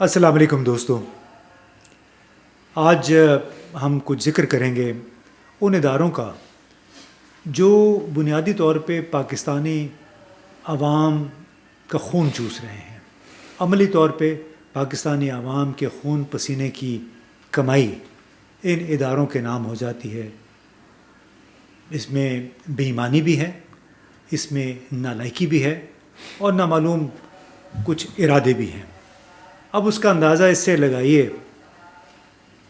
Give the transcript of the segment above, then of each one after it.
السلام علیکم دوستوں، آج ہم کچھ ذکر کریں گے ان اداروں کا جو بنیادی طور پہ پاکستانی عوام کا خون چوس رہے ہیں۔ عملی طور پہ پاکستانی عوام کے خون پسینے کی کمائی ان اداروں کے نام ہو جاتی ہے۔ اس میں بے ایمانی بھی ہے، اس میں نالائکی بھی ہے اور نامعلوم کچھ ارادے بھی ہیں۔ اب اس کا اندازہ اس سے لگائیے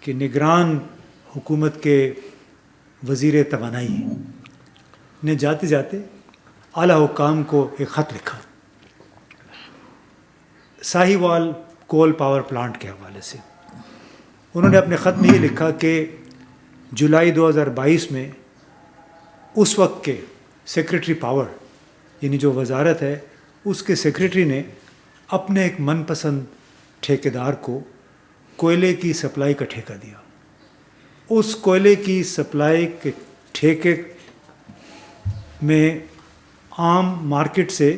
کہ نگران حکومت کے وزیر توانائی نے جاتے جاتے اعلیٰ حکام کو ایک خط لکھا ساہیوال کول پاور پلانٹ کے حوالے سے۔ انہوں نے اپنے خط میں یہ لکھا کہ جولائی 2022 میں اس وقت کے سیکریٹری پاور، یعنی جو وزارت ہے، اس کے سیکریٹری نے اپنے ایک من پسند ٹھیکیدار کو کوئلے کی سپلائی کا ٹھیکہ دیا۔ اس کوئلے کی سپلائی کے ٹھیکے میں عام مارکیٹ سے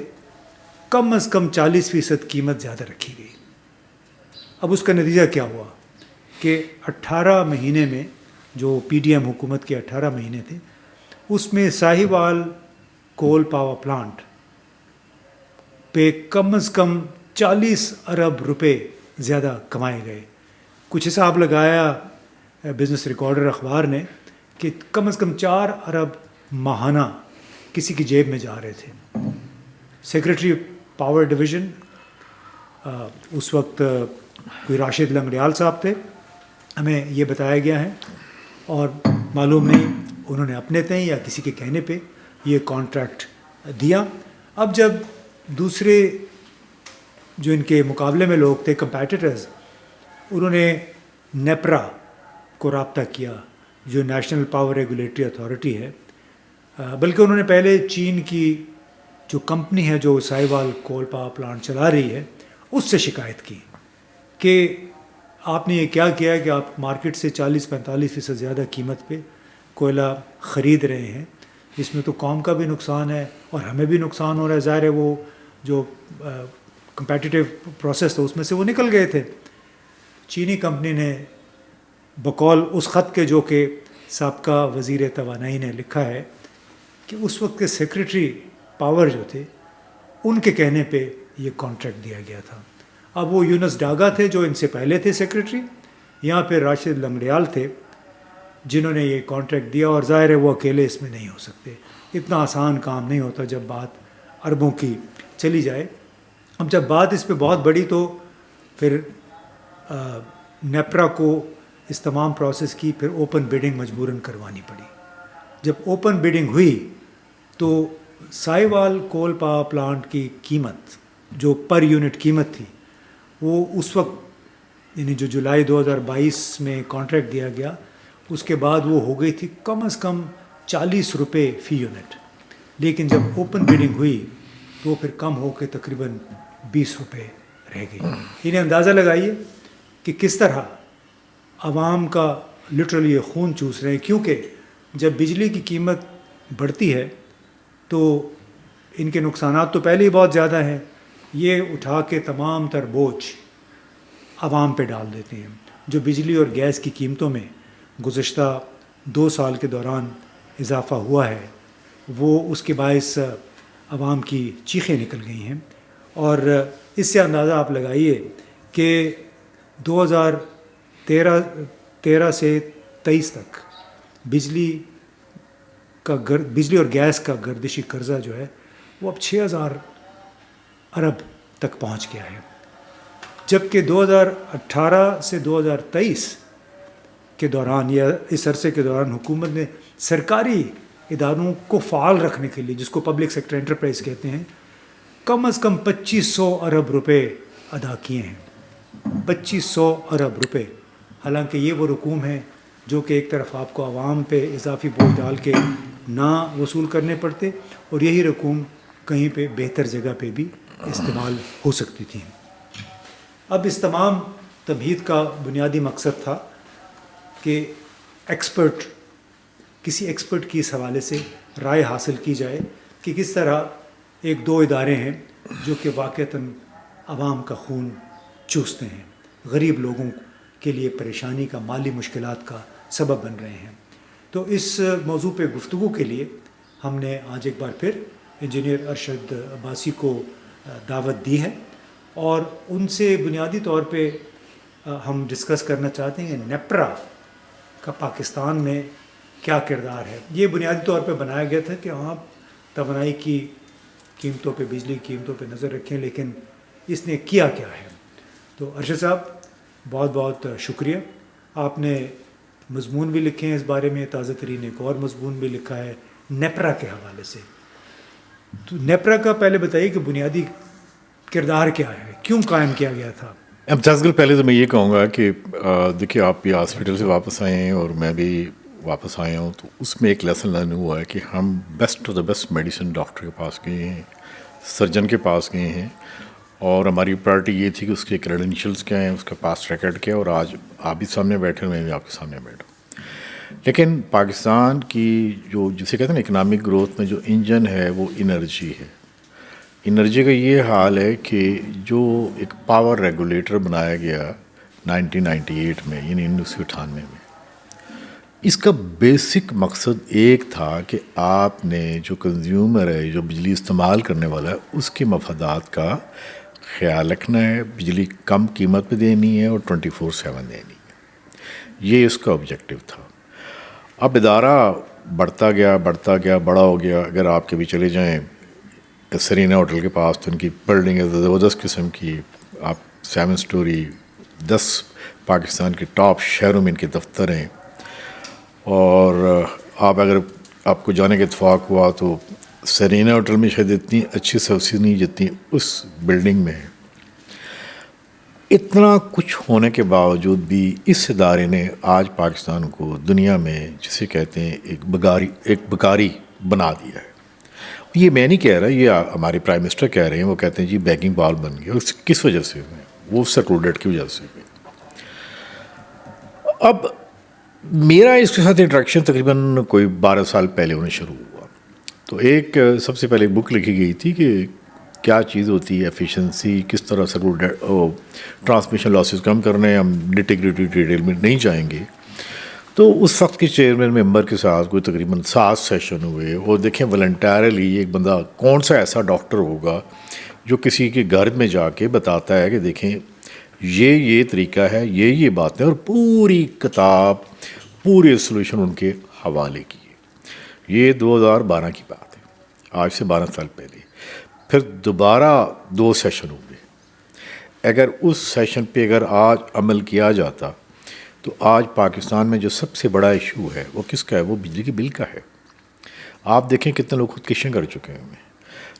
کم از کم 40% قیمت زیادہ رکھی گئی۔ اب اس کا نتیجہ کیا ہوا کہ 18 مہینے میں، جو پی ڈی ایم حکومت کے 18 مہینے تھے، اس میں ساہیوال کول پاور پلانٹ پہ کم از کم 40 ارب روپے زیادہ کمائے گئے۔ کچھ حساب لگایا بزنس ریکارڈر اخبار نے کہ کم از کم 4 ارب ماہانہ کسی کی جیب میں جا رہے تھے۔ سیکریٹری پاور ڈویژن اس وقت کوئی راشد لنگڑیال صاحب تھے، ہمیں یہ بتایا گیا ہے، اور معلوم نہیں انہوں نے اپنے تئیں یا کسی کے کہنے پہ یہ کانٹریکٹ دیا۔ اب جب دوسرے جو ان کے مقابلے میں لوگ تھے، کمپیٹیٹرز، انہوں نے نیپرا کو رابطہ کیا، جو نیشنل پاور ریگولیٹری اتھارٹی ہے، بلکہ انہوں نے پہلے چین کی جو کمپنی ہے جو ساہیوال کول پاور پلانٹ چلا رہی ہے، اس سے شکایت کی کہ آپ نے یہ کیا کیا ہے کہ آپ مارکیٹ سے 40-45% زیادہ قیمت پہ کوئلہ خرید رہے ہیں۔ اس میں تو قوم کا بھی نقصان ہے اور ہمیں بھی نقصان ہو رہا ہے۔ ظاہر ہے وہ جو کمپیٹیٹیو پروسیس تھا اس میں سے وہ نکل گئے تھے۔ چینی کمپنی نے بقول اس خط کے جو کہ سابقہ وزیر توانائی نے لکھا ہے کہ اس وقت کے سیکریٹری پاور جو تھے، ان کے کہنے پہ یہ کانٹریکٹ دیا گیا تھا۔ اب وہ یونس ڈاگا تھے جو ان سے پہلے تھے سیکریٹری، یہاں پہ راشد لنگڑیال تھے جنہوں نے یہ کانٹریکٹ دیا، اور ظاہر ہے وہ اکیلے اس میں نہیں ہو سکتے۔ اتنا آسان کام نہیں ہوتا جب بات اربوں کی چلی جائے۔ اب جب بات اس پہ بہت بڑی تو پھر نیپرا کو اس تمام پروسیس کی پھر اوپن بیڈنگ مجبوراً کروانی پڑی۔ جب اوپن بیڈنگ ہوئی تو ساہیوال کول پاور پلانٹ کی قیمت جو پر یونٹ قیمت تھی، وہ اس وقت یعنی جو جولائی 2022 میں کانٹریکٹ دیا گیا، اس کے بعد وہ ہو گئی تھی کم از کم 40 روپے فی یونٹ، لیکن جب اوپن بیڈنگ ہوئی تو وہ پھر کم ہو کے تقریباً 20 روپے رہ گئی۔ انہیں اندازہ لگائیے کہ کس طرح عوام کا لٹرلی یہ خون چوس رہے ہیں، کیونکہ جب بجلی کی قیمت بڑھتی ہے تو ان کے نقصانات تو پہلے ہی بہت زیادہ ہیں، یہ اٹھا کے تمام تر بوجھ عوام پہ ڈال دیتے ہیں۔ جو بجلی اور گیس کی قیمتوں میں گزشتہ 2 سال کے دوران اضافہ ہوا ہے، وہ اس کے باعث عوام کی چیخیں نکل گئی ہیں، اور اس سے اندازہ آپ لگائیے کہ 2013 سے 23 تک بجلی اور گیس کا گردشی قرضہ جو ہے وہ اب 6000 ارب تک پہنچ گیا ہے، جبکہ 2018 سے 2023 کے دوران یا اس عرصے کے دوران حکومت نے سرکاری اداروں کو فعال رکھنے کے لیے، جس کو پبلک سیکٹر انٹرپرائز کہتے ہیں، کم از کم 2500 ارب روپے ادا کیے ہیں۔ 2500 ارب روپے، حالانکہ یہ وہ رقوم ہے جو کہ ایک طرف آپ کو عوام پہ اضافی بوجھ ڈال کے نہ وصول کرنے پڑتے، اور یہی رقوم کہیں پہ بہتر جگہ پہ بھی استعمال ہو سکتی تھی۔ اب اس تمام تمہید کا بنیادی مقصد تھا کہ کسی ایکسپرٹ کی اس حوالے سے رائے حاصل کی جائے کہ کس طرح ایک دو ادارے ہیں جو کہ واقعتاً عوام کا خون چوستے ہیں۔ غریب لوگوں کے لیے پریشانی کا، مالی مشکلات کا سبب بن رہے ہیں. تو اس موضوع پہ گفتگو کے لیے ہم نے آج ایک بار پھر انجینئر ارشد عباسی کو دعوت دی ہے، اور ان سے بنیادی طور پہ ہم ڈسکس کرنا چاہتے ہیں کہ نیپرا کا پاکستان میں کیا کردار ہے. یہ بنیادی طور پہ بنایا گیا تھا کہ آپ توانائی کی قیمتوں پہ، بجلی کی قیمتوں پہ نظر رکھیں، لیکن اس نے کیا کیا ہے. تو ارشد صاحب بہت بہت شکریہ. آپ نے مضمون بھی لکھے ہیں اس بارے میں، تازہ ترین ایک اور مضمون بھی لکھا ہے نیپرا کے حوالے سے. تو نیپرا کا پہلے بتائیے کہ بنیادی کردار کیا ہے، کیوں قائم کیا گیا تھا؟ امتیاز گل، پہلے تو میں یہ کہوں گا کہ دیکھیے آپ بھی ہاسپٹل سے واپس آئے ہیں اور میں بھی واپس آیا ہوں، تو اس میں ایک لیسن لرن ہوا ہے کہ ہم best of the best medicine doctor کے پاس گئے ہیں، سرجن کے پاس گئے ہیں، اور ہماری پرائرٹی یہ تھی کہ اس کے کریڈینشیلس کیا ہیں، اس کا پاس ریکارڈ کیا ہے، اور آج آپ بھی سامنے بیٹھے، میں بھی آپ کے سامنے بیٹھا. لیکن پاکستان کی جو جسے کہتے ہیں نا اکنامک گروتھ میں جو انجن ہے وہ انرجی ہے. انرجی کا یہ حال ہے کہ جو ایک پاور ریگولیٹر بنایا گیا 1998 میں، یعنی 1998 میں، اس کا بیسک مقصد ایک تھا کہ آپ نے جو کنزیومر ہے، جو بجلی استعمال کرنے والا ہے، اس کے مفادات کا خیال رکھنا ہے، بجلی کم قیمت پہ دینی ہے اور 24/7 دینی ہے. یہ اس کا آبجیکٹو تھا. اب ادارہ بڑھتا گیا، بڑا ہو گیا. اگر آپ کبھی چلے جائیں سرینا ہوٹل کے پاس تو ان کی بلڈنگ ہے زبردست قسم کی، آپ 7 اسٹوری، 10 پاکستان کے ٹاپ شہروں میں ان کے دفتر ہیں. اور اگر آپ کو جانے کا اتفاق ہوا تو سرینا ہوٹل میں شاید اتنی اچھی سروسز نہیں جتنی اس بلڈنگ میں ہے. اتنا کچھ ہونے کے باوجود بھی اس ادارے نے آج پاکستان کو دنیا میں جسے کہتے ہیں ایک بکاری بنا دیا ہے. یہ میں نہیں کہہ رہا، یہ ہمارے پرائم منسٹر کہہ رہے ہیں. وہ کہتے ہیں جی بیکنگ بال بن گیا. اس کس وجہ سے ہوئے؟ وہ سرکولڈیٹ کی وجہ سے ہوئے. اب میرا اس کے ساتھ انٹریکشن تقریباً کوئی 12 سال پہلے ہونا شروع ہوا. تو ایک سب سے پہلے بک لکھی گئی تھی کہ کیا چیز ہوتی ہے ایفیشنسی، کس طرح سرکولڈیٹ ٹرانسمیشن لاسز کم کرنے. ہم نٹی-گریٹی ڈیٹیل میں نہیں جائیں گے. تو اس وقت کے چیئرمین ممبر کے ساتھ کوئی تقریباً 7 سیشن ہوئے. اور دیکھیں والنٹیرلی ایک بندہ کون سا ایسا ڈاکٹر ہوگا جو کسی کے گھر میں جا کے بتاتا ہے کہ دیکھیں یہ طریقہ ہے، یہ باتیں، اور پوری کتاب، پورے سولوشن ان کے حوالے کیے. یہ 2012 کی بات ہے، آج سے 12 سال پہلے. پھر دوبارہ 2 سیشن ہوئے. اگر اس سیشن پہ آج عمل کیا جاتا تو آج پاکستان میں جو سب سے بڑا ایشو ہے وہ کس کا ہے؟ وہ بجلی کے بل کا ہے. آپ دیکھیں کتنے لوگ خودکشیاں کر چکے ہیں.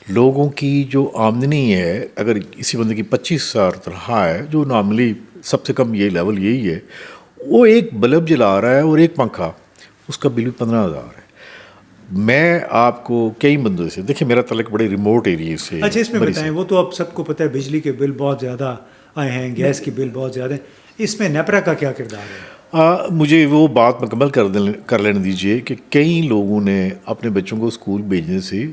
لوگوں کی جو آمدنی ہے، اگر کسی بندے کی 25,000 تنخواہ ہے، جو نارملی سب سے کم یہ لیول یہی ہے، وہ ایک بلب جلا رہا ہے اور ایک پنکھا، اس کا بل بھی 15,000 ہے. میں آپ کو کئی بندوں سے، دیکھیں میرا تعلق بڑے ریموٹ ایریے سے. اچھا اس میں بتائیں، وہ تو اب سب کو پتہ ہے بجلی کے بل بہت زیادہ آئے ہیں، گیس کے بل بہت زیادہ ہیں. اس میں نیپرا کا کیا کردار ہے؟ مجھے وہ بات مکمل کر لینے دیجئے کہ کئی لوگوں نے اپنے بچوں کو اسکول بھیجنے سے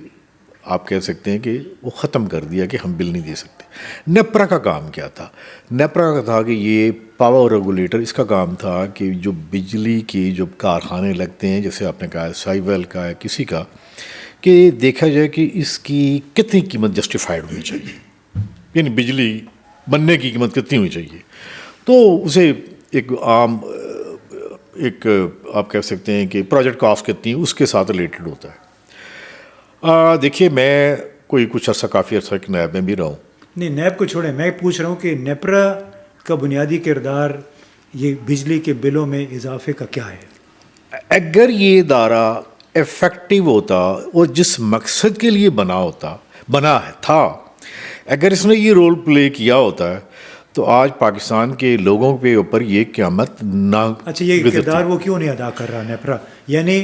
آپ کہہ سکتے ہیں کہ وہ ختم کر دیا کہ ہم بل نہیں دے سکتے. نیپرا کا کام کیا تھا؟ نیپرا کا تھا کہ یہ پاور ریگولیٹر، اس کا کام تھا کہ جو بجلی کی جو کارخانے لگتے ہیں، جیسے آپ نے کہا سائیول کا ہے، کسی کا، کہ دیکھا جائے کہ اس کی کتنی قیمت جسٹیفائڈ ہونی چاہیے، یعنی بجلی بننے کی قیمت کتنی ہونی چاہیے. تو اسے ایک عام ایک آپ کہہ سکتے ہیں کہ پروجیکٹ کاسٹ کتنی ہے، اس کے ساتھ ریلیٹڈ ہوتا ہے. دیکھیے میں کوئی کچھ عرصہ، کافی عرصہ کہ نیب میں بھی رہا ہوں. نہیں، نیب کو چھوڑیں، میں پوچھ رہا ہوں کہ نیپرا کا بنیادی کردار یہ بجلی کے بلوں میں اضافے کا کیا ہے؟ اگر یہ ادارہ افیکٹو ہوتا اور جس مقصد کے لیے بنا تھا، اگر اس نے یہ رول پلے کیا ہوتا ہے تو آج پاکستان کے لوگوں کے اوپر یہ قیامت نہ. اچھا، یہ کردار وہ کیوں نہیں ادا کر رہا نیپرا؟ یعنی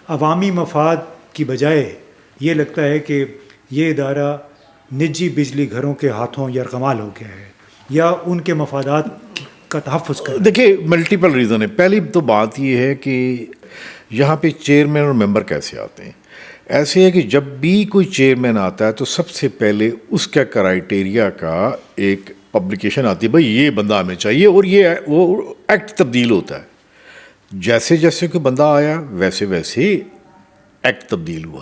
عوامی مفاد کی بجائے یہ لگتا ہے کہ یہ ادارہ نجی بجلی گھروں کے ہاتھوں یرغمال ہو گیا ہے، یا ان کے مفادات کا تحفظ کر رہا ہے؟ دیکھیے ملٹیپل ریزن ہے. پہلی تو بات یہ ہے کہ یہاں پہ چیئرمین اور ممبر کیسے آتے ہیں. ایسے ہے کہ جب بھی کوئی چیئرمین آتا ہے تو سب سے پہلے اس کا کرائیٹیریا کا ایک پبلیکیشن آتی ہے بھائی یہ بندہ ہمیں چاہیے، اور یہ وہ ایکٹ تبدیل ہوتا ہے، جیسے جیسے کوئی بندہ آیا ویسے ویسے ایکٹ تبدیل ہوا.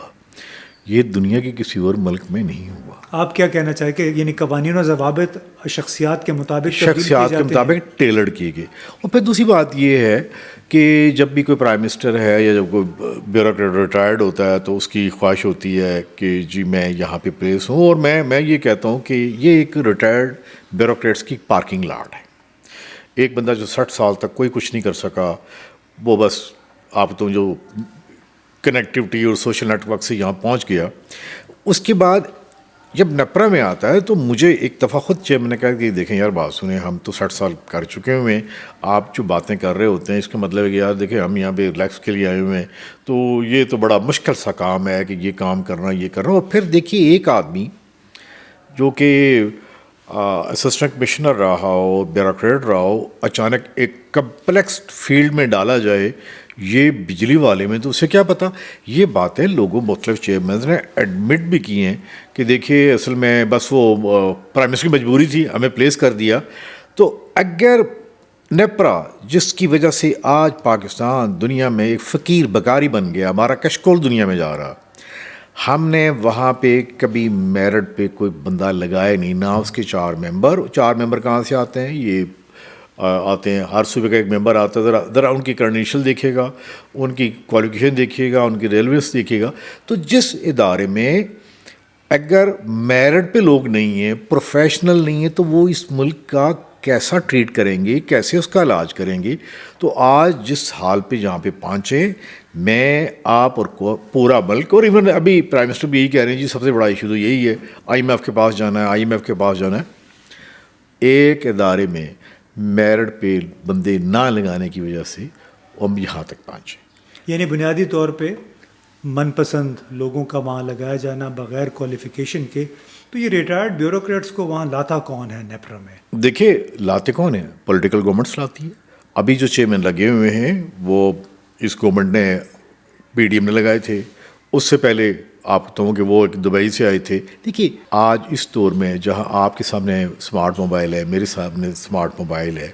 یہ دنیا کے کسی اور ملک میں نہیں ہوا. آپ کیا کہنا چاہیں کہ یعنی قوانین و ضوابط شخصیات کے مطابق تبدیل کیے شخصیات کے جاتے ہیں؟ مطابق ٹیلرڈ کیے گئے. اور پھر دوسری بات یہ ہے کہ جب بھی کوئی پرائم منسٹر ہے یا جب کوئی بیوروکریٹ ریٹائرڈ ہوتا ہے تو اس کی خواہش ہوتی ہے کہ جی میں یہاں پہ پلیس ہوں. اور میں یہ کہتا ہوں کہ یہ ایک ریٹائرڈ بیوروکریٹس کی پارکنگ لاٹ ہے. ایک بندہ جو 60 سال تک کوئی کچھ نہیں کر سکا، وہ بس آپ تو جو کنیکٹیوٹی اور سوشل نیٹ ورک سے یہاں پہنچ گیا. اس کے بعد جب نیپرا میں آتا ہے تو مجھے ایک دفعہ خود چیئرمین نے کہا کہ دیکھیں یار بات سنیں، ہم تو 60 سال کر چکے ہوئے ہیں، آپ جو باتیں کر رہے ہوتے ہیں اس کا مطلب ہے کہ یار دیکھیں ہم یہاں پہ ریلیکس کے لیے آئے ہوئے ہیں، تو یہ تو بڑا مشکل سا کام ہے کہ یہ کام کرنا یہ کرنا. اور پھر دیکھیے ایک آدمی جو کہ اسسٹنٹ کمشنر رہا ہو، بیوروکریٹ رہا ہو، اچانک ایک کمپلیکس فیلڈ میں ڈالا جائے، یہ بجلی والے میں، تو اسے کیا پتہ. یہ باتیں لوگوں مختلف چیئرمینز نے ایڈمٹ بھی کی ہیں کہ دیکھیے اصل میں بس وہ پرائم منسٹر کی مجبوری تھی، ہمیں پلیس کر دیا. تو اگر نیپرا جس کی وجہ سے آج پاکستان دنیا میں ایک فقیر بکاری بن گیا، ہمارا کشکول دنیا میں جا رہا، ہم نے وہاں پہ کبھی میرٹ پہ کوئی بندہ لگائے نہیں، نہ اس کے 4 ممبر کہاں سے آتے ہیں؟ یہ آتے ہیں، ہر صوبے کا ایک ممبر آتا ہے. ذرا ان کی کرڈینشل دیکھیے گا، ان کی کوالیفیکیشن دیکھیے گا، ان کی ریلیونس دیکھیے گا. تو جس ادارے میں اگر میرٹ پہ لوگ نہیں ہیں، پروفیشنل نہیں ہیں، تو وہ اس ملک کا کیسا ٹریٹ کریں گے، کیسے اس کا علاج کریں گے. تو آج جس حال پہ جہاں پہ پہنچے، میں آپ اور پورا ملک، اور ایون ابھی پرائم منسٹر بھی یہی کہہ رہے ہیں جی سب سے بڑا ایشو تو یہی ہے، IMF کے پاس جانا ہے، IMF کے پاس جانا ہے. ایک ادارے میں میرٹ پہ بندے نہ لگانے کی وجہ سے ہم یہاں تک پہنچے. یعنی بنیادی طور پہ من پسند لوگوں کا وہاں لگایا جانا بغیر کوالیفیکیشن کے. تو یہ ریٹائرڈ بیوروکریٹس کو وہاں لاتا کون ہے نیپرا میں؟ دیکھیے لاتے کون ہیں؟ پولیٹیکل گورنمنٹس لاتی ہے. ابھی جو چیئرمین لگے ہوئے ہیں وہ اس گورنمنٹ نے PDM نے لگائے تھے. اس سے پہلے آپ تو کہ وہ ایک دبئی سے آئے تھے. دیکھیے آج اس دور میں جہاں آپ کے سامنے اسمارٹ موبائل ہے، میرے سامنے اسمارٹ موبائل ہے،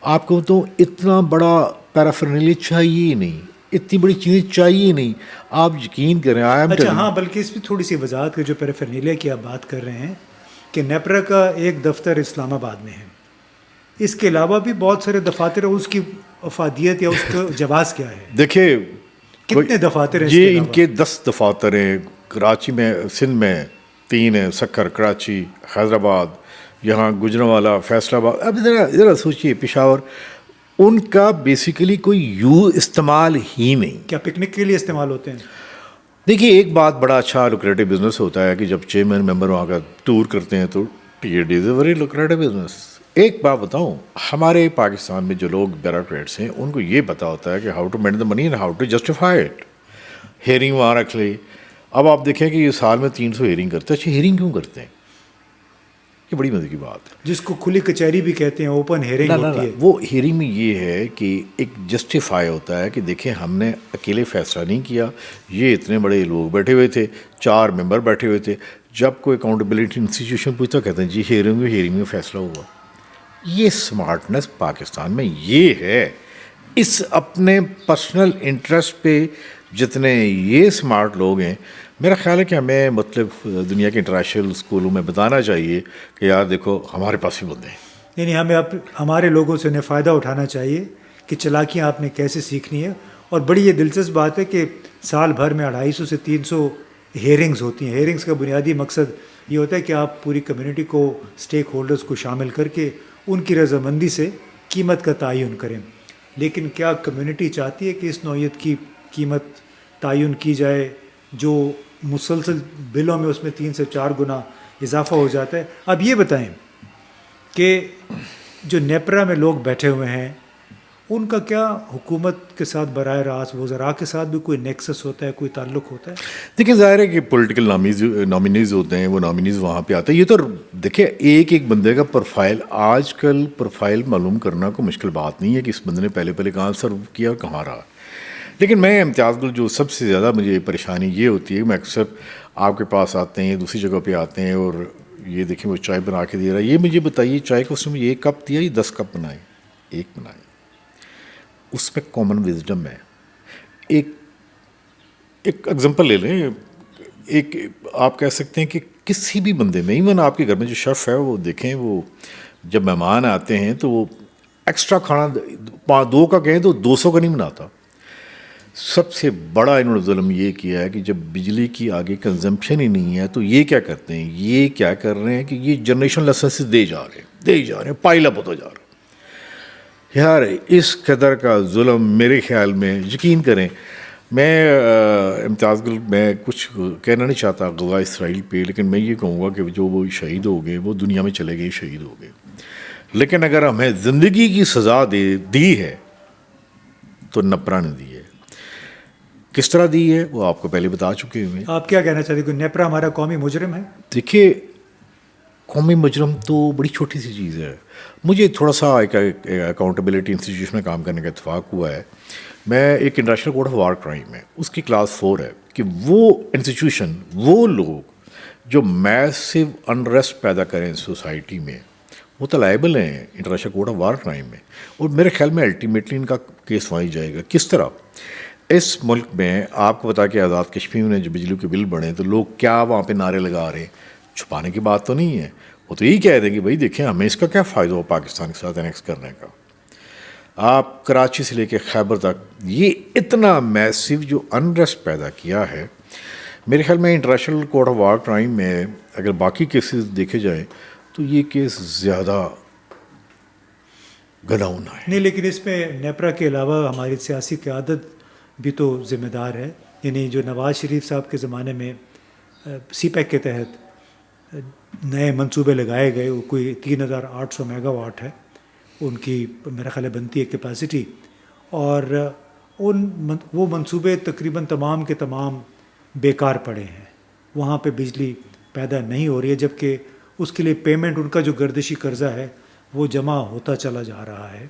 آپ کو تو اتنا بڑا پیرافرنیلی چاہیے ہی نہیں، اتنی بڑی چیزیں چاہیے نہیں. آپ یقین کریں. اچھا ہاں، بلکہ اس میں تھوڑی سی وضاحت کہ جو پیرافرنیلیا کی آپ بات کر رہے ہیں کہ نیپرا کا ایک دفتر اسلام آباد میں ہے، اس کے علاوہ بھی بہت سارے دفاتر ہیں، اس کی افادیت یا اس کا جواز کیا ہے؟ دیکھیے کتنے دفاتر ہیں؟ یہ ان کے 10 دفاتر ہیں. کراچی میں، سندھ میں 3 ہیں، سکر، کراچی، حیدرآباد، یہاں گجرانوالہ، فیصل آباد. اب ذرا سوچیے پشاور، ان کا بیسیکلی کوئی استعمال ہی نہیں. کیا پکنک کے لیے استعمال ہوتے ہیں؟ دیکھیے ایک بات، بڑا اچھا لوکریٹو بزنس ہوتا ہے کہ جب چیئرمین ممبر وہاں کا ٹور کرتے ہیں تو TAD is a very lucrative business. ایک بات بتاؤں، ہمارے پاکستان میں جو لوگ بیوروکریٹس ہیں ان کو یہ پتا ہوتا ہے کہ how to manage the money and how to justify it. Hearing وہاں رکھ لی. اب آپ دیکھیں کہ یہ سال میں 300 ہیئرنگ کرتے ہیں. اچھا ہیئرنگ کیوں کرتے ہیں؟ یہ بڑی مزے کی بات ہے. جس کو کھلی کچہری بھی کہتے ہیں، اوپن ہیئرنگ ہوتی ہے. وہ ہیئرنگ میں یہ ہے کہ ایک جسٹیفائی ہوتا ہے کہ دیکھیں ہم نے اکیلے فیصلہ نہیں کیا، یہ اتنے بڑے لوگ بیٹھے ہوئے تھے، 4 ممبر بیٹھے ہوئے تھے. جب کوئی اکاؤنٹیبلٹی انسٹیٹیوشن پوچھتا کہتے ہیں جی ہیئرنگ میں فیصلہ ہوا. یہ اسمارٹنس پاکستان میں یہ ہے. اس اپنے پرسنل انٹرسٹ پہ جتنے یہ اسمارٹ لوگ ہیں، میرا خیال ہے کہ ہمیں مختلف دنیا کے انٹرنیشنل اسکولوں میں بتانا چاہیے کہ یار دیکھو ہمارے پاس بھی بندے ہیں. یعنی ہمیں ہمارے لوگوں سے انہیں فائدہ اٹھانا چاہیے کہ چالاکیاں آپ نے کیسے سیکھنی ہے. اور بڑی یہ دلچسپ بات ہے کہ سال بھر میں 250 سے 300 ہیئرنگز ہوتی ہیں. ہیئرنگز کا بنیادی مقصد یہ ہوتا ہے کہ آپ پوری کمیونٹی کو، اسٹیک ہولڈرز کو شامل کر کے ان کی رضامندی سے قیمت کا تعین کریں. لیکن کیا کمیونٹی چاہتی ہے کہ اس نوعیت کی قیمت تعین کی جائے جو مسلسل بلوں میں اس میں 3 سے 4 گنا اضافہ ہو جاتا ہے؟ اب یہ بتائیں کہ جو نیپرا میں لوگ بیٹھے ہوئے ہیں ان کا کیا حکومت کے ساتھ براہ راست وزراء کے ساتھ بھی کوئی نیکسس ہوتا ہے، کوئی تعلق ہوتا ہے؟ دیکھیں ظاہر ہے کہ پولیٹیکل نامینیز ہوتے ہیں، وہ نامینیز وہاں پہ آتے ہیں. یہ تو دیکھیں ایک بندے کا پروفائل، آج کل پروفائل معلوم کرنا کوئی مشکل بات نہیں ہے کہ اس بندے نے پہلے کہاں سرو کیا، کہاں رہا. لیکن میں امتیاز گل جو سب سے زیادہ مجھے پریشانی یہ ہوتی ہے کہ میں اکثر آپ کے پاس آتے ہیں، دوسری جگہ پہ آتے ہیں اور یہ دیکھیں وہ چائے بنا کے دے رہا ہے. یہ مجھے بتائیے چائے کو اس نے مجھے 1 کپ دیا یا 10 کپ بنائے؟ 1 بنائے. اس میں کامن وزڈم ہے. ایک ایگزامپل لے لیں. ایک آپ کہہ سکتے ہیں کہ کسی بھی بندے میں، ایون آپ کے گھر میں جو شیف ہے وہ دیکھیں، وہ جب مہمان آتے ہیں تو وہ ایکسٹرا کھانا 2 کا کہیں تو 200 کا نہیں بناتا. سب سے بڑا انہوں نے ظلم یہ کیا ہے کہ جب بجلی کی آگے کنزمپشن ہی نہیں ہے تو یہ کیا کرتے ہیں، یہ کیا کر رہے ہیں کہ یہ جنریشن لائسنسز دے جا رہے ہیں، پائل اپ ہوتا جا رہا ہے. یار اس قدر کا ظلم میرے خیال میں، یقین کریں، میں امتیاز گل میں کچھ کہنا نہیں چاہتا غزہ اسرائیل پہ، لیکن میں یہ کہوں گا کہ جو وہ شہید ہو گئے وہ دنیا میں چلے گئے، شہید ہو گئے. لیکن اگر ہمیں زندگی کی سزا دی ہے تو نیپرا نے دی ہے. کس طرح دی ہے وہ آپ کو پہلے بتا چکے ہوئے. آپ کیا کہنا چاہتے ہیں کہ نیپرا ہمارا قومی مجرم ہے؟ دیکھیے قومی مجرم تو بڑی چھوٹی سی چیز ہے. مجھے تھوڑا سا ایک اکاؤنٹیبلٹی انسٹیٹیوشن میں کام کرنے کا اتفاق ہوا ہے. میں ایک international court of war crime ہے، اس کی کلاس 4 ہے کہ وہ انسٹیٹیوشن، وہ لوگ جو میسو انریسٹ پیدا کریں سوسائٹی میں، وہ تو لائبل ہیں international court of war crime میں. اور میرے خیال میں الٹیمیٹلی ان کا کیس وہاں جائے گا. کس طرح؟ اس ملک میں آپ کو بتا کہ آزاد کشمیر میں جو بجلی کے بل بڑھے تو لوگ کیا وہاں پہ نعرے لگا رہے ہیں. چھپانے کی بات تو نہیں ہے، وہ تو یہی کہہ رہے ہیں کہ بھائی دیکھیں ہمیں اس کا کیا فائدہ ہو پاکستان کے ساتھ انیکس کرنے کا. آپ کراچی سے لے کے خیبر تک یہ اتنا میسو جو انریسٹ پیدا کیا ہے. میرے خیال میں international court of war crime میں اگر باقی کیسز دیکھے جائیں تو یہ کیس زیادہ گھناؤنا ہے. نہیں، لیکن اس میں نیپرا کے علاوہ ہماری سیاسی قیادت بھی تو ذمہ دار ہے. یعنی جو نواز شریف صاحب کے زمانے میں سی پیک کے تحت نئے منصوبے لگائے گئے، وہ کوئی 3800 میگا واٹ ہے ان کی میرا خیال ہے بنتی ہے کیپیسٹی، اور وہ منصوبے تقریباً تمام کے تمام بیکار پڑے ہیں. وہاں پہ بجلی پیدا نہیں ہو رہی ہے، جبکہ اس کے لیے پیمنٹ ان کا جو گردشی قرضہ ہے وہ جمع ہوتا چلا جا رہا ہے.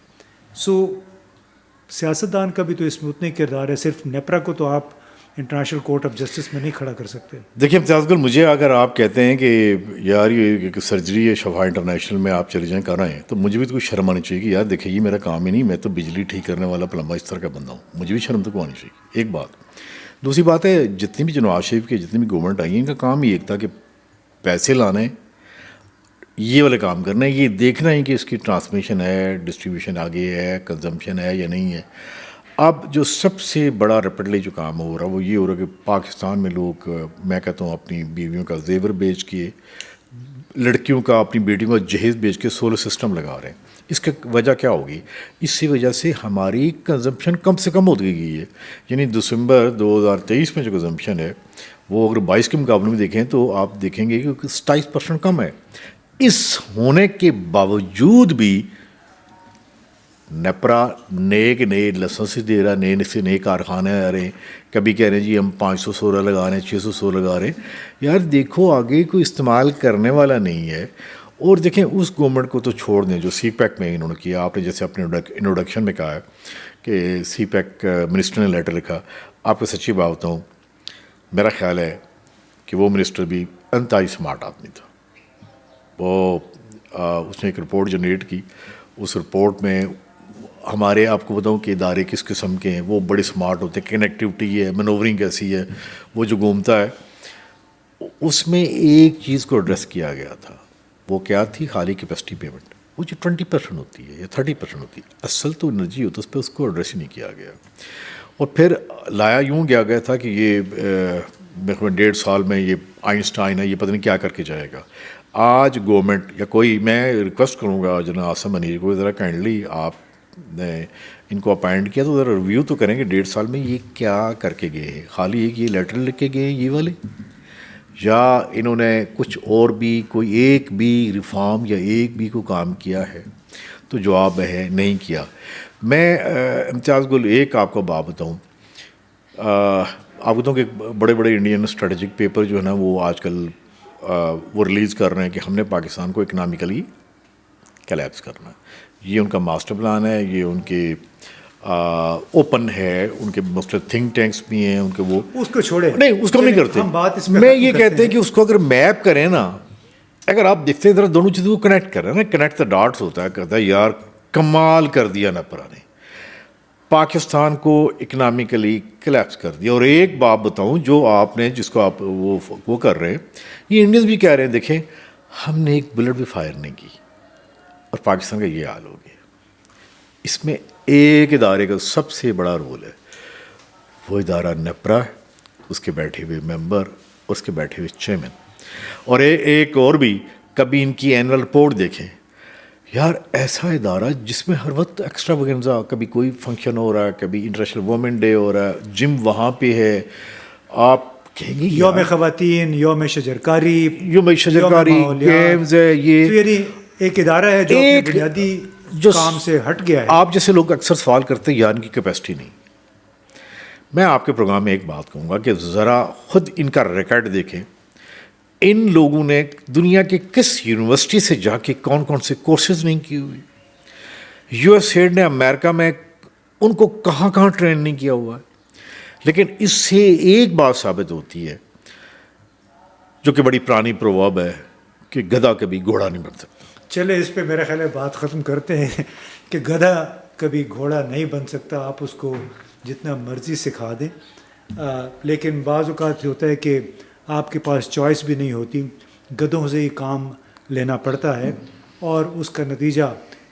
سیاستدان کا بھی تو اس میں اتنا ہی کردار ہے. صرف نیپرا کو تو آپ انٹرنیشنل کورٹ آف جسٹس میں نہیں کھڑا کر سکتے. دیکھیں امتیاز گل، مجھے اگر آپ کہتے ہیں کہ یار یہ سرجری ہے شفا انٹرنیشنل میں آپ چلے جائیں کر رہے ہیں، تو مجھے بھی تو کوئی شرم آنی چاہیے کہ یار دیکھیں یہ میرا کام ہی نہیں، میں تو بجلی ٹھیک کرنے والا پلمبر اس طرح کا بندہ ہوں. مجھے بھی شرم تو کو آنی چاہیے. ایک بات. دوسری بات ہے جتنی بھی نواز شریف کی جتنی بھی گورنمنٹ آئی ہیں ان کا کام ہی ایک تھا کہ پیسے لانے، یہ والے کام کرنا ہے، یہ دیکھنا ہے کہ اس کی ٹرانسمیشن ہے، ڈسٹریبیوشن آگے ہے، کنزمپشن ہے یا نہیں ہے. اب جو سب سے بڑا ریپڈلی جو کام ہو رہا ہے وہ یہ ہو رہا ہے کہ پاکستان میں لوگ، میں کہتا ہوں اپنی بیویوں کا زیور بیچ کے، لڑکیوں کا اپنی بیٹیوں کا جہیز بیچ کے سولر سسٹم لگا رہے ہیں. اس کی وجہ کیا ہوگی؟ اسی وجہ سے ہماری کنزمپشن کم سے کم ہوتی گئی ہے. یعنی دسمبر 2023 میں جو کنزمپشن ہے وہ اگر 22 کے مقابلے میں دیکھیں تو آپ دیکھیں گے کہ 27% کم ہے. اس ہونے کے باوجود بھی نیپرا نئے لائسنس دے رہا، نئے کارخانے آ رہے ہیں. کبھی کہہ رہے ہیں جی ہم 500 سولر لگا رہے ہیں، 600 سولر لگا رہے ہیں. یار دیکھو آگے کوئی استعمال کرنے والا نہیں ہے. اور دیکھیں اس گورنمنٹ کو تو چھوڑ دیں جو سی پیک میں انہوں نے کیا. آپ نے جیسے اپنے انٹروڈکشن میں کہا ہے کہ سی پیک منسٹر نے لیٹر لکھا. آپ کو سچی بات بتاؤں، میرا خیال ہے کہ وہ منسٹر بھی انتہائی سمارٹ آدمی تھا. وہ اس نے ایک رپورٹ جنریٹ کی. اس رپورٹ میں ہمارے آپ کو بتاؤں کہ ادارے کس قسم کے ہیں، وہ بڑے سمارٹ ہوتے ہیں. کنیکٹیوٹی ہے، مینورنگ کیسی ہے، وہ جو گھومتا ہے. اس میں ایک چیز کو ایڈریس کیا گیا تھا، وہ کیا تھی؟ خالی کیپیسٹی پیمنٹ. وہ جو 20% ہوتی ہے یا 30% ہوتی ہے، اصل تو انرجی ہوتا ہے، اس پہ اس کو ایڈریس ہی نہیں کیا گیا. اور پھر لایا یوں گیا تھا کہ یہ 1.5 سال میں یہ آئنسٹائن ہے، یہ پتہ نہیں کیا کر کے جائے گا. آج گورنمنٹ یا کوئی، میں ریکویسٹ کروں گا جناب عاصم منیر کو ذرا کائنڈلی آپ نے ان کو اپائنٹ کیا تو ذرا ریویو تو کریں کہ 1.5 سال میں یہ کیا کر کے گئے ہیں. خالی ایک یہ لیٹر لکھ کے گئے ہیں یہ والے، یا انہوں نے کچھ اور بھی کوئی ایک بھی ریفارم یا ایک بھی کوئی کام کیا ہے؟ تو جواب ہے نہیں کیا. میں امتیاز گل ایک آپ کو بات بتاؤں، آپ بتاؤں کہ بڑے بڑے انڈین اسٹریٹجک پیپر جو ہے نا وہ آج کل وہ ریلیز کر رہے ہیں کہ ہم نے پاکستان کو اکنامکلی کلیپس کرنا ہے. یہ ان کا ماسٹر پلان ہے، یہ ان کے اوپن ہے، ان کے مختلف تھنک ٹینکس بھی ہیں ان کے. وہ اس کو چھوڑے نہیں، اس کو نہیں کرتے. ہم بات اس میں یہ کہتے ہیں کہ اس کو اگر میپ کریں نا اگر آپ دیکھتے ہیں ذرا دونوں چیزوں کو کنیکٹ کر رہے ہیں نا, کنیکٹ دا ڈاٹس ہوتا ہے, کہتا ہے یار کمال کر دیا نیپرا نے, پاکستان کو اکنامکلی کلیپس کر دیا. اور ایک بات بتاؤں جو آپ نے جس کو آپ وہ کر رہے ہیں, یہ انڈینز بھی کہہ رہے ہیں دیکھیں ہم نے ایک بلٹ بھی فائر نہیں کی اور پاکستان کا یہ حال ہو گیا. اس میں ایک ادارے کا سب سے بڑا رول ہے, وہ ادارہ نیپرا, اس کے بیٹھے ہوئے ممبر اور اس کے بیٹھے ہوئے چیئرمین. اور ایک اور بھی, کبھی ان کی اینول رپورٹ دیکھیں یار, ایسا ادارہ جس میں ہر وقت ایکسٹرا ویگنزا, کبھی کوئی فنکشن ہو رہا ہے, کبھی انٹرنیشنل وومن ڈے ہو رہا ہے, جم وہاں پہ ہے, آپ کہیں گے یوم خواتین, یوم شجرکاری, یوم شجرکاری, گیمز ہے, یہ تو یعنی ایک ادارہ ہے جو اپنے بنیادی کام سے ہٹ گیا ہے. آپ جیسے لوگ اکثر سوال کرتے ہیں یار ان کی کیپیسٹی نہیں. میں آپ کے پروگرام میں ایک بات کہوں گا کہ ذرا خود ان کا ریکارڈ دیکھیں, ان لوگوں نے دنیا کے کس یونیورسٹی سے جا کے کون کون سے کورسز نہیں کیے ہوئے. یو ایس ایڈ نے امریکہ میں ان کو کہاں کہاں ٹرین نہیں کیا ہوا ہے. لیکن اس سے ایک بات ثابت ہوتی ہے جو کہ بڑی پرانی پروورب ہے کہ گدھا کبھی گھوڑا نہیں بن سکتا. چلے اس پہ میرا خیال ہے بات ختم کرتے ہیں کہ گدھا کبھی گھوڑا نہیں بن سکتا, آپ اس کو جتنا مرضی سکھا دیں. لیکن بعض اوقات ہوتا ہے کہ آپ کے پاس چوائس بھی نہیں ہوتی, گدھوں سے ہی کام لینا پڑتا ہے, اور اس کا نتیجہ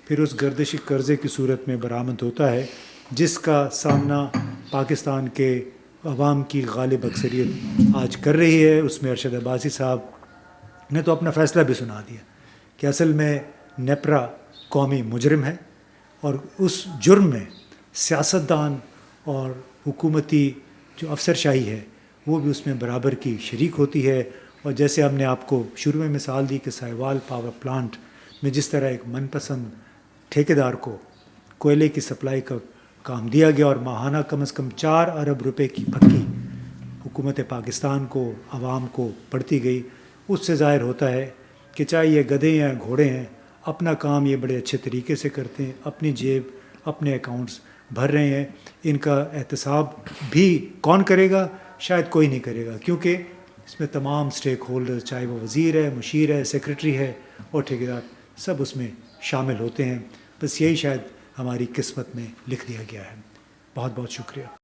پھر اس گردشی قرضے کی صورت میں برآمد ہوتا ہے جس کا سامنا پاکستان کے عوام کی غالب اکثریت آج کر رہی ہے. اس میں ارشد عباسی صاحب نے تو اپنا فیصلہ بھی سنا دیا کہ اصل میں نیپرا قومی مجرم ہے, اور اس جرم میں سیاستدان اور حکومتی جو افسر شاہی ہے وہ بھی اس میں برابر کی شریک ہوتی ہے. اور جیسے ہم نے آپ کو شروع میں مثال دی کہ سائیوال پاور پلانٹ میں جس طرح ایک من پسند ٹھیکیدار کو کوئلے کی سپلائی کا کام دیا گیا اور ماہانہ کم از کم 4 ارب روپے کی پھکی حکومت پاکستان کو, عوام کو پڑتی گئی, اس سے ظاہر ہوتا ہے کہ چاہے یہ گدھے یا گھوڑے ہیں, اپنا کام یہ بڑے اچھے طریقے سے کرتے ہیں, اپنی جیب اپنے اکاؤنٹس بھر رہے ہیں. ان کا احتساب بھی کون کرے گا؟ شاید کوئی نہیں کرے گا, کیونکہ اس میں تمام سٹیک ہولڈر, چاہے وہ وزیر ہے, مشیر ہے, سیکرٹری ہے اور ٹھیکیدار, سب اس میں شامل ہوتے ہیں. بس یہی شاید ہماری قسمت میں لکھ دیا گیا ہے. بہت بہت شکریہ.